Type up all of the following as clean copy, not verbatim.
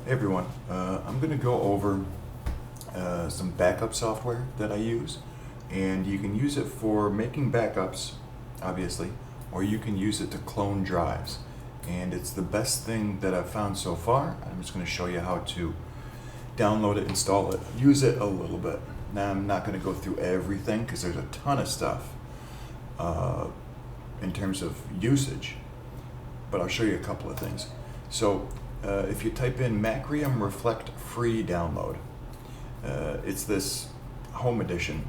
Hey everyone, I'm going to go over some backup software that I use, and you can use it for making backups, obviously, or you can use it to clone drives. And it's the best thing that I've found so far. I'm just going to show you how to download it, install it, use it a little bit. Now I'm not going to go through everything because there's a ton of stuff in terms of usage, but I'll show you a couple of things. So if you type in Macrium Reflect free download, it's this home edition,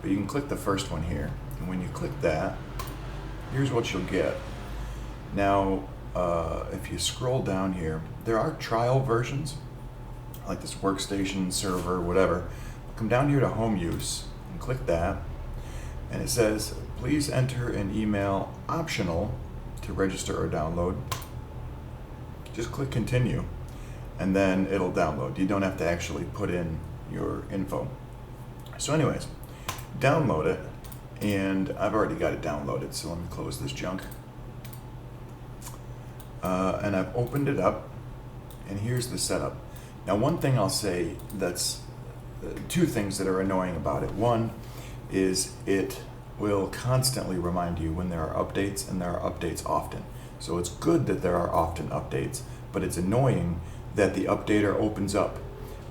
but you can click the first one here, and when you click that, here's what you'll get. Now if you scroll down here, there are trial versions like this workstation, server, whatever. Come down here to home use and click that, and it says please enter an email optional to register or download. Just click continue and then it'll download. You don't have to actually put in your info. So anyways, download it, and I've already got it downloaded, so let me close this junk. And I've opened it up, and here's the setup. Now one thing I'll say, that's two things that are annoying about it. One is it will constantly remind you when there are updates, and there are updates often. So it's good that there are often updates, but it's annoying that the updater opens up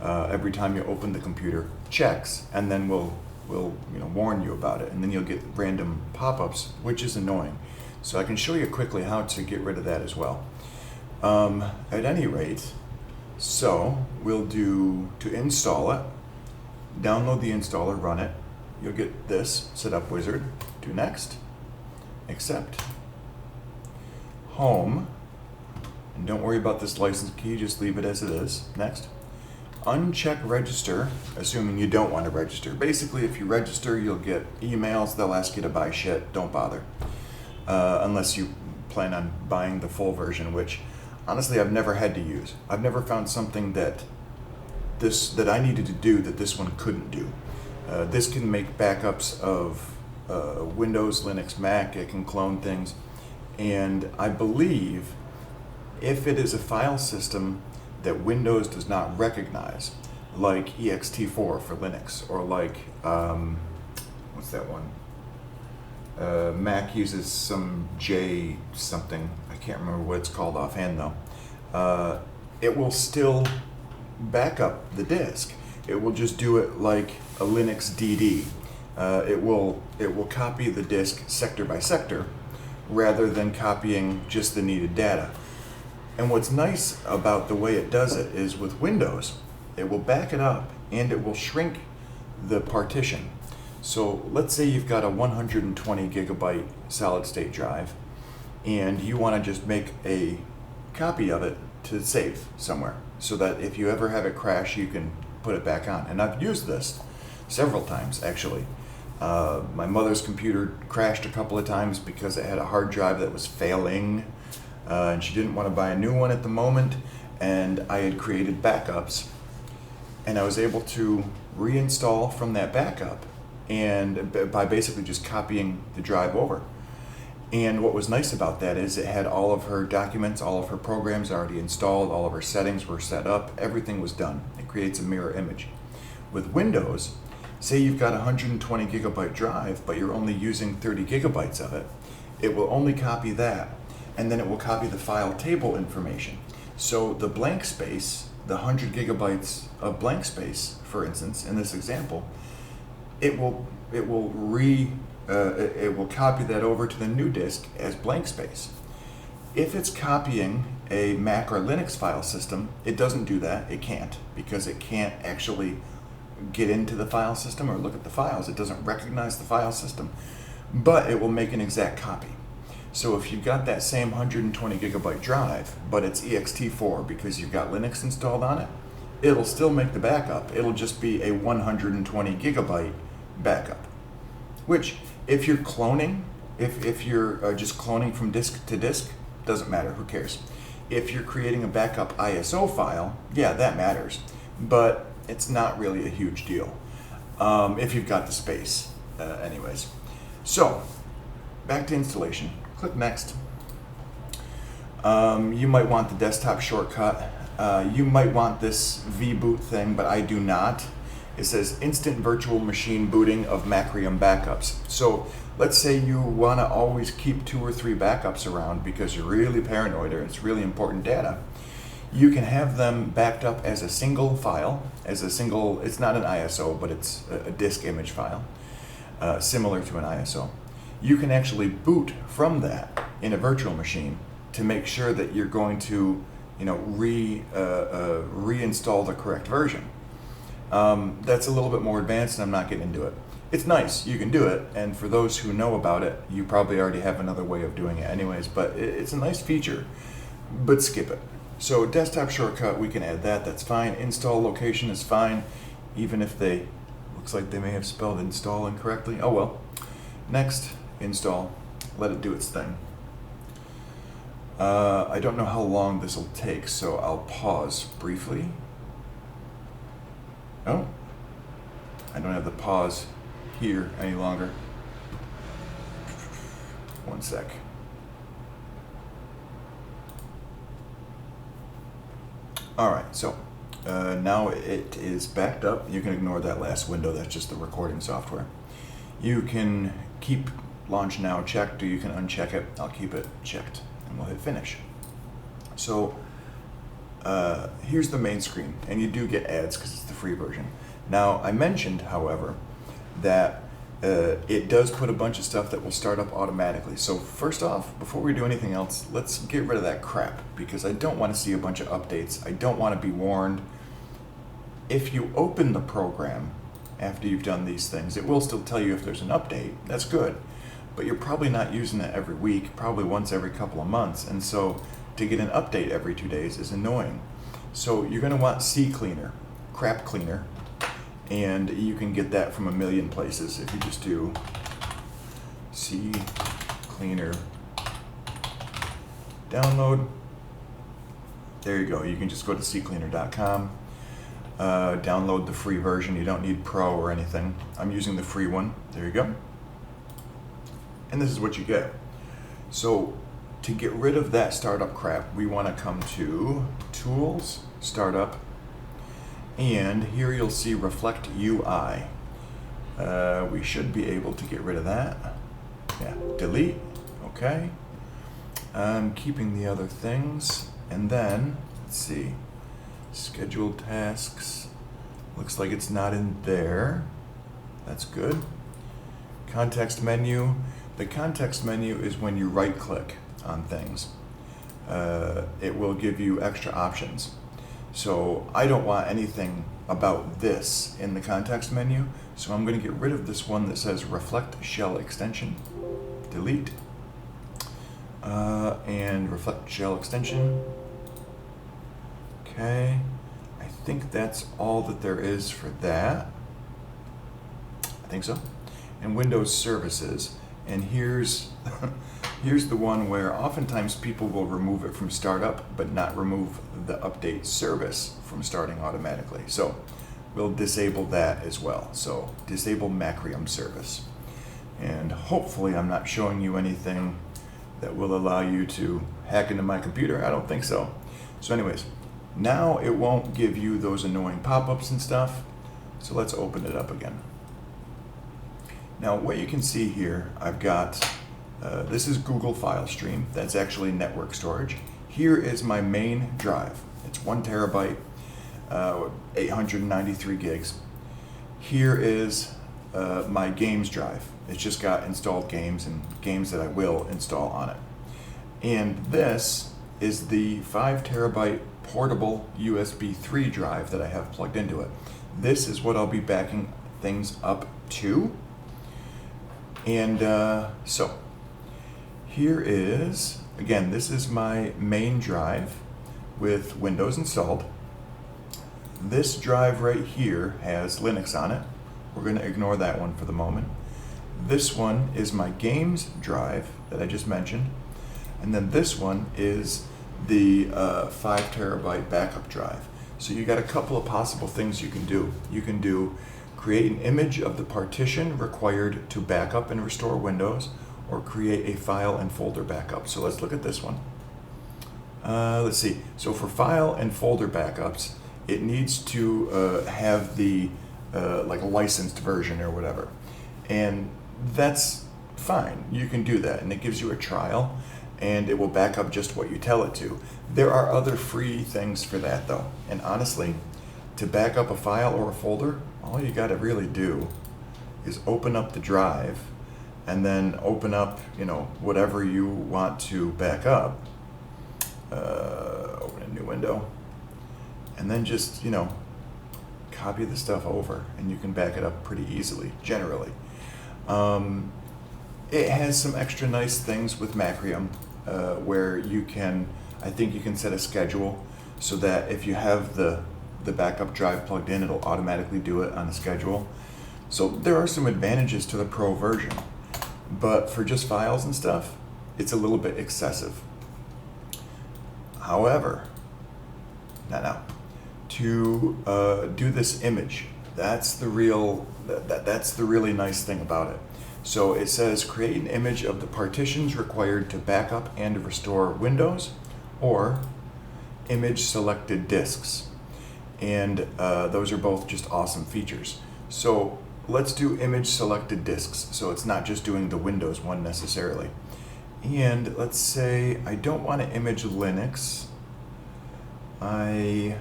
every time you open the computer, checks, and then will warn you about it, and then you'll get random pop-ups, which is annoying. So I can show you quickly how to get rid of that as well. At any rate, so we'll do to install it, download the installer, run it. You'll get this setup wizard. Do next, accept, home, and don't worry about this license key, just leave it as it is. Next, uncheck register, assuming you don't want to register. Basically, if you register, you'll get emails, they'll ask you to buy shit. Don't bother, unless you plan on buying the full version, which honestly I've never had to use. I've never found something that I needed to do that this one couldn't do. This can make backups of Windows, Linux, Mac. It can clone things. And I believe if it is a file system that Windows does not recognize, like ext4 for Linux, or like, what's that one? Mac uses some J something. I can't remember what it's called offhand though. It will still back up the disk. It will just do it like a Linux DD. It will copy the disk sector by sector, rather than copying just the needed data. And what's nice about the way it does it is with Windows, it will back it up and it will shrink the partition. So let's say you've got a 120 gigabyte solid state drive, and you want to just make a copy of it to save somewhere, so that if you ever have it crash, you can put it back on. And I've used this several times actually. My mother's computer crashed a couple of times because it had a hard drive that was failing, and she didn't want to buy a new one at the moment, and I had created backups, and I was able to reinstall from that backup, and by basically just copying the drive over. And what was nice about that is it had all of her documents, all of her programs already installed, all of her settings were set up, everything was done. It creates a mirror image. With Windows, say you've got a 120 gigabyte drive, but you're only using 30 gigabytes of it, it will only copy that, and then it will copy the file table information. So the blank space, the 100 gigabytes of blank space, for instance, in this example, it will copy that over to the new disk as blank space. If it's copying a Mac or Linux file system, it doesn't do that. It can't, because it can't actually get into the file system or look at the files. It doesn't recognize the file system, but it will make an exact copy. So if you've got that same 120 gigabyte drive, but it's ext4 because you've got Linux installed on it, it'll still make the backup. It'll just be a 120 gigabyte backup, which if you're cloning, if you're just cloning from disk to disk, doesn't matter, who cares. If you're creating a backup ISO file, yeah, that matters, but it's not really a huge deal if you've got the space. Anyways, so back to installation. Click next. You might want the desktop shortcut. You might want this vboot thing, but I do not. It says instant virtual machine booting of Macrium backups. So let's say you want to always keep 2 or 3 backups around because you're really paranoid or it's really important data. You can have them backed up as a single file, it's not an ISO, but it's a disk image file, similar to an ISO. You can actually boot from that in a virtual machine to make sure that you're going to, reinstall the correct version. That's a little bit more advanced, and I'm not getting into it. It's nice, you can do it, and for those who know about it, you probably already have another way of doing it anyways, but it's a nice feature, but skip it. So desktop shortcut, we can add that, that's fine. Install location is fine, even if looks like they may have spelled install incorrectly. Oh well. Next, install, let it do its thing. I don't know how long this will take, so I'll pause briefly. Oh, I don't have the pause here any longer. 1 sec. Alright, so now it is backed up. You can ignore that last window, that's just the recording software. You can keep launch now checked, or you can uncheck it. I'll keep it checked, and we'll hit finish. So here's the main screen, and you do get ads because it's the free version. Now, I mentioned, however, that it does put a bunch of stuff that will start up automatically. So first off, before we do anything else, let's get rid of that crap, because I don't want to see a bunch of updates. I don't want to be warned. If you open the program after you've done these things, it will still tell you if there's an update. That's good. But you're probably not using it every week, probably once every couple of months. And so to get an update every 2 days is annoying. So you're going to want CCleaner, crap cleaner, and you can get that from a million places if you just do CCleaner download. There you go. You can just go to ccleaner.com, download the free version. You don't need Pro or anything. I'm using the free one. There you go. And this is what you get. So to get rid of that startup crap, we want to come to Tools, Startup, and here you'll see Reflect UI. We should be able to get rid of that. Yeah, delete, okay. I'm keeping the other things, and then, let's see, scheduled tasks. Looks like it's not in there. That's good. Context menu. The context menu is when you right click on things. It will give you extra options. So I don't want anything about this in the context menu, so I'm going to get rid of this one that says Reflect Shell Extension. Delete. And Reflect Shell Extension. Okay. I think that's all that there is for that. I think so. And Windows Services. And here's here's the one where oftentimes people will remove it from startup, but not remove the update service from starting automatically. So we'll disable that as well. So disable Macrium service. And hopefully I'm not showing you anything that will allow you to hack into my computer. I don't think so. So anyways, now it won't give you those annoying pop-ups and stuff. So let's open it up again. Now what you can see here, I've got, this is Google File Stream. That's actually network storage. Here is my main drive. It's 1 terabyte, 893 gigs. Here is my games drive. It's just got installed games and games that I will install on it. And this is the 5 terabyte portable USB 3 drive that I have plugged into it. This is what I'll be backing things up to. And so here is, again, this is my main drive with Windows installed. This drive right here has Linux on it. We're going to ignore that one for the moment. This one is my games drive that I just mentioned. And then this one is the 5 terabyte backup drive. So you got a couple of possible things you can do. You can do create an image of the partition required to backup and restore Windows, or create a file and folder backup. So let's look at this one. Let's see. So for file and folder backups, it needs to have the like a licensed version or whatever. And that's fine. You can do that. And it gives you a trial and it will back up just what you tell it to. There are other free things for that though. And honestly, to back up a file or a folder, all you got to really do is open up the drive and then open up, whatever you want to back up. Open a new window and then just, copy the stuff over and you can back it up pretty easily, generally. It has some extra nice things with Macrium where I think you can set a schedule so that if you have the backup drive plugged in, it'll automatically do it on a schedule. So there are some advantages to the Pro version, but for just files and stuff, it's a little bit excessive. However, to do this image, that's the really nice thing about it. So it says create an image of the partitions required to back up and restore Windows or image selected disks. And those are both just awesome features. So let's do image selected disks. So it's not just doing the Windows one necessarily. And let's say I don't want to image Linux. I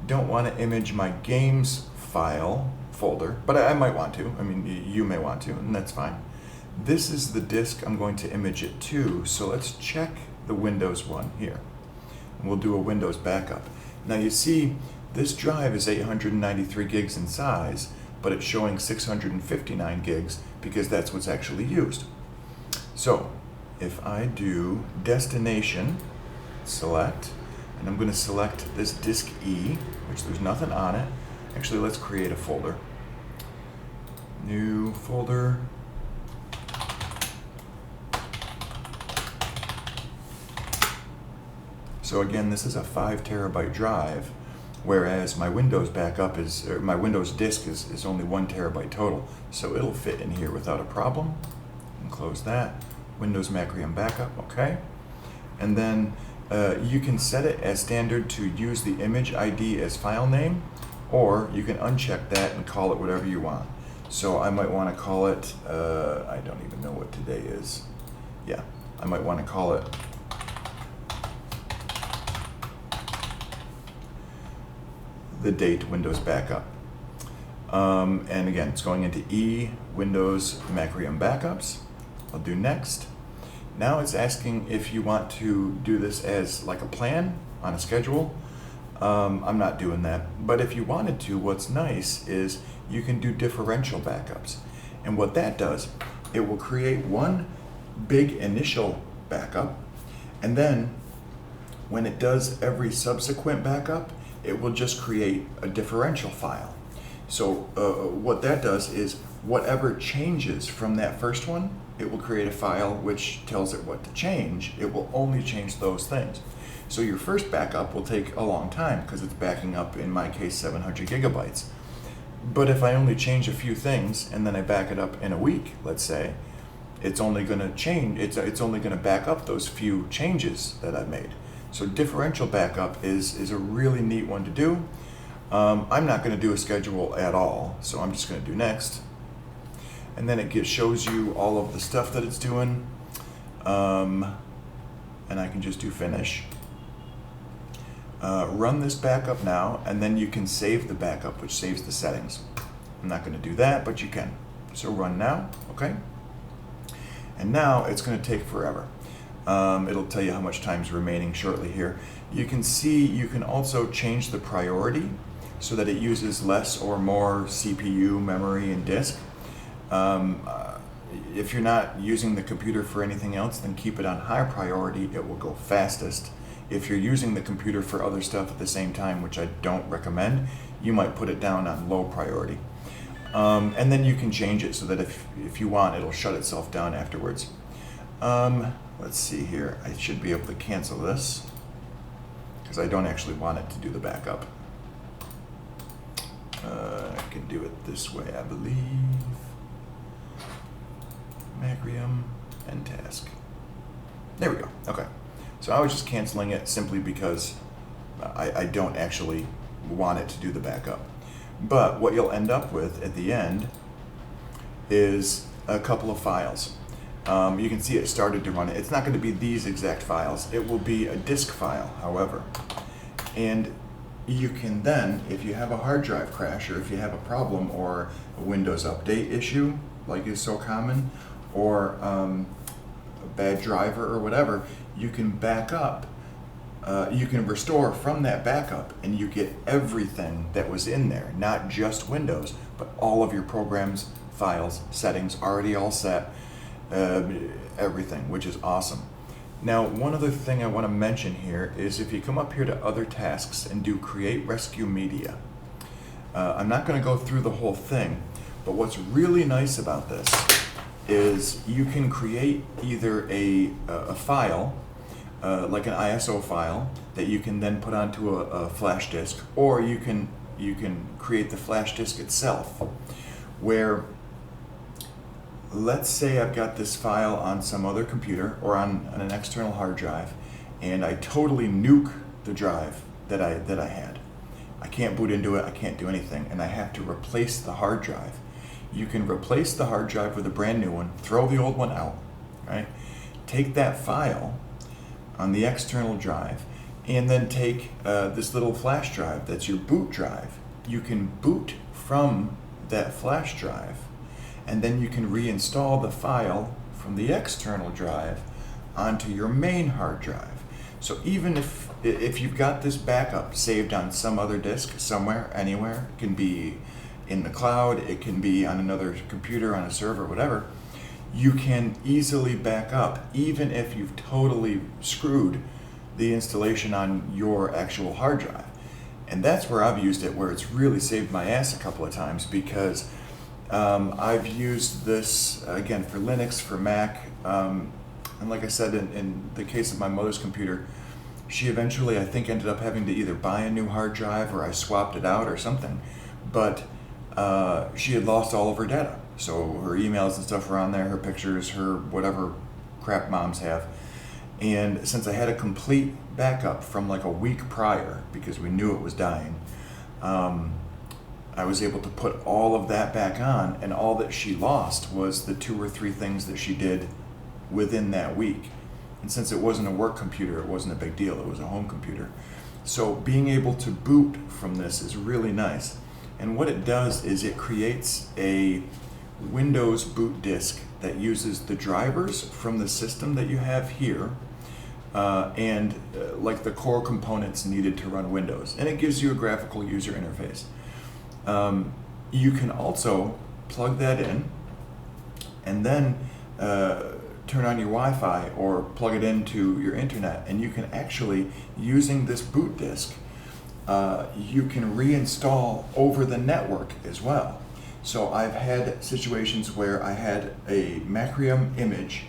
don't want to image my games file folder, but I might want to. I mean, you may want to, and that's fine. This is the disk I'm going to image it to, so let's check the Windows one here. And we'll do a Windows backup. Now you see, this drive is 893 gigs in size, but it's showing 659 gigs because that's what's actually used. So if I do destination, select, and I'm going to select this disk E, which there's nothing on it. Actually, let's create a folder. New folder. So again, this is a 5 terabyte drive, whereas my Windows backup my Windows disk is only 1 terabyte total. So it'll fit in here without a problem. And close that. Windows Macrium backup, okay. And then you can set it as standard to use the image ID as file name, or you can uncheck that and call it whatever you want. So I might want to call it, I don't even know what today is. Yeah, I might want to call it the date Windows backup. And again, it's going into E, Windows Macrium backups. I'll do next. Now it's asking if you want to do this as like a plan on a schedule. I'm not doing that. But if you wanted to, what's nice is you can do differential backups. And what that does, it will create one big initial backup, and then when it does every subsequent backup, it will just create a differential file. So what that does is whatever changes from that first one, it will create a file which tells it what to change. It will only change those things. So your first backup will take a long time because it's backing up, in my case, 700 gigabytes. But if I only change a few things and then I back it up in a week, let's say, it's only going to change. It's only going to back up those few changes that I've made. So differential backup is a really neat one to do. I'm not going to do a schedule at all, so I'm just going to do next. And then it shows you all of the stuff that it's doing. And I can just do finish. Run this backup now, and then you can save the backup, which saves the settings. I'm not going to do that, but you can. So run now, okay? And now it's going to take forever. It'll tell you how much time's remaining shortly here. You can see you can also change the priority so that it uses less or more CPU, memory, and disk. If you're not using the computer for anything else, then keep it on high priority. It will go fastest. If you're using the computer for other stuff at the same time, which I don't recommend, you might put it down on low priority. And then you can change it so that if you want, it'll shut itself down afterwards. Let's see here. I should be able to cancel this because I don't actually want it to do the backup. I can do it this way, I believe. Macrium and task. There we go. Okay. So I was just canceling it simply because I don't actually want it to do the backup. But what you'll end up with at the end is a couple of files. You can see it started to run it. It's not going to be these exact files. It will be a disk file, however. And you can then, if you have a hard drive crash, or if you have a problem, or a Windows update issue, like is so common, or a bad driver or whatever, you can back up. You can restore from that backup, and you get everything that was in there, not just Windows, but all of your programs, files, settings already all set, everything, which is awesome. Now, one other thing I want to mention here is if you come up here to other tasks and do create rescue media. I'm not going to go through the whole thing, but what's really nice about this is you can create either a file, like an ISO file that you can then put onto a flash disk, or you can create the flash disk itself, where let's say I've got this file on some other computer or on an external hard drive, and I totally nuke the drive that I had. I can't boot into it, I can't do anything, and I have to replace the hard drive. You can replace the hard drive with a brand new one, throw the old one out, right? Take that file on the external drive, and then take this little flash drive that's your boot drive. You can boot from that flash drive, and then you can reinstall the file from the external drive onto your main hard drive. So even if you've got this backup saved on some other disk somewhere, anywhere, it can be in the cloud, it can be on another computer, on a server, whatever, you can easily back up even if you've totally screwed the installation on your actual hard drive. And that's where I've used it, where it's really saved my ass a couple of times, because I've used this, again, for Linux, for Mac, and like I said, in the case of my mother's computer, she eventually, I think, ended up having to either buy a new hard drive, or I swapped it out or something, but she had lost all of her data. So her emails and stuff were on there, her pictures, her whatever crap moms have. And since I had a complete backup from like a week prior, because we knew it was dying, I was able to put all of that back on, and all that she lost was the 2 or 3 things that she did within that week. And since it wasn't a work computer, it wasn't a big deal, it was a home computer. So being able to boot from this is really nice. And what it does is it creates a Windows boot disk that uses the drivers from the system that you have here, and like the core components needed to run Windows. And it gives you a graphical user interface. You can also plug that in and then turn on your Wi-Fi or plug it into your internet, and you can actually, using this boot disk, you can reinstall over the network as well. So I've had situations where I had a Macrium image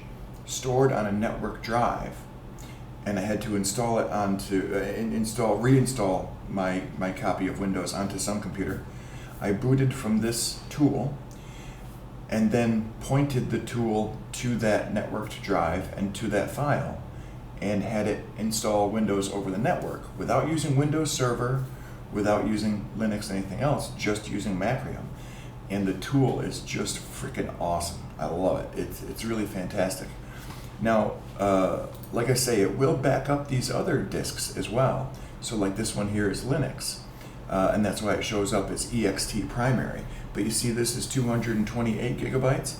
stored on a network drive, and I had to install it onto, reinstall my copy of Windows onto some computer. I booted from this tool, and then pointed the tool to that networked drive and to that file, and had it install Windows over the network without using Windows Server, without using Linux, anything else, just using Macrium. And the tool is just freaking awesome. I love it. It's really fantastic. Now, like I say, it will back up these other disks as well. So like this one here is Linux, and that's why it shows up as ext primary. But you see this is 228 gigabytes.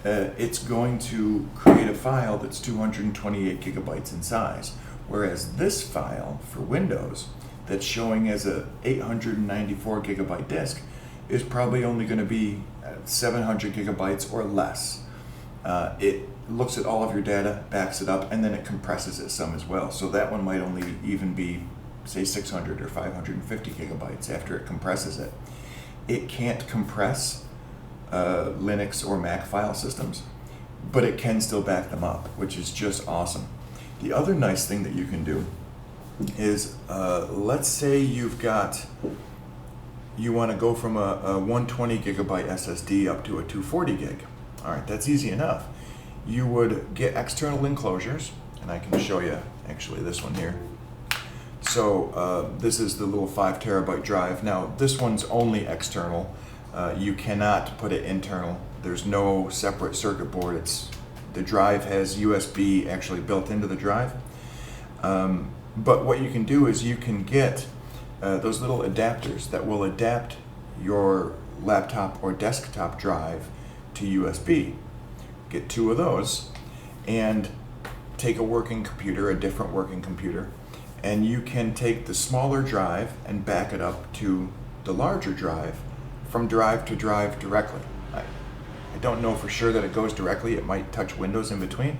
It's going to create a file that's 228 gigabytes in size, whereas this file for Windows that's showing as a 894 gigabyte disk is probably only going to be 700 gigabytes or less. It looks at all of your data, backs it up, and then it compresses it some as well. So that one might only even be, say, 600 or 550 gigabytes after it compresses it. It can't compress Linux or Mac file systems, but it can still back them up, which is just awesome. The other nice thing that you can do is, let's say you want to go from a 120 gigabyte SSD up to a 240 gig. All right, that's easy enough. You would get external enclosures, and I can show you actually this one here. So this is the little 5 terabyte drive. Now this one's only external. You cannot put it internal. There's no separate circuit board. The drive has USB actually built into the drive. But what you can do is you can get those little adapters that will adapt your laptop or desktop drive to USB. Get 2 of those and take a working computer, a different working computer, and you can take the smaller drive and back it up to the larger drive from drive to drive directly. I don't know for sure that it goes directly. It might touch Windows in between,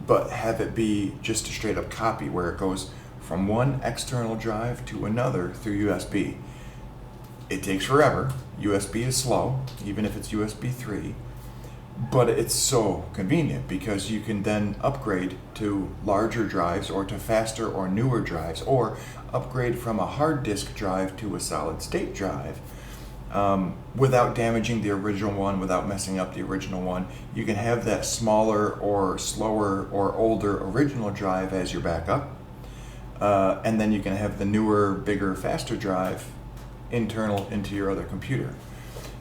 but have it be just a straight up copy where it goes from one external drive to another through USB. It takes forever. USB is slow, even if it's USB 3, but it's so convenient because you can then upgrade to larger drives or to faster or newer drives, or upgrade from a hard disk drive to a solid state drive without damaging the original one, without messing up the original one. You can have that smaller or slower or older original drive as your backup, and then you can have the newer, bigger, faster drive internal into your other computer.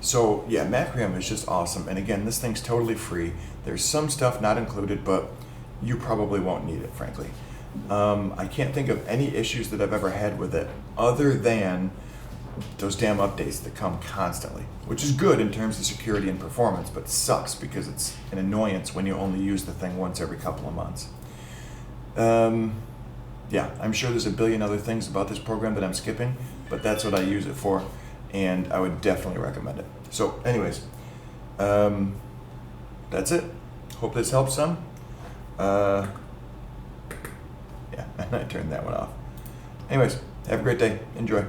So yeah, Macrium is just awesome. And again, this thing's totally free. There's some stuff not included, but you probably won't need it, frankly. I can't think of any issues that I've ever had with it other than those damn updates that come constantly, which is good in terms of security and performance, but sucks because it's an annoyance when you only use the thing once every couple of months. Yeah, I'm sure there's a billion other things about this program that I'm skipping, but that's what I use it for, and I would definitely recommend it. So anyways, that's it. Hope this helps some. Yeah, and I turned that one off. Anyways, have a great day. Enjoy.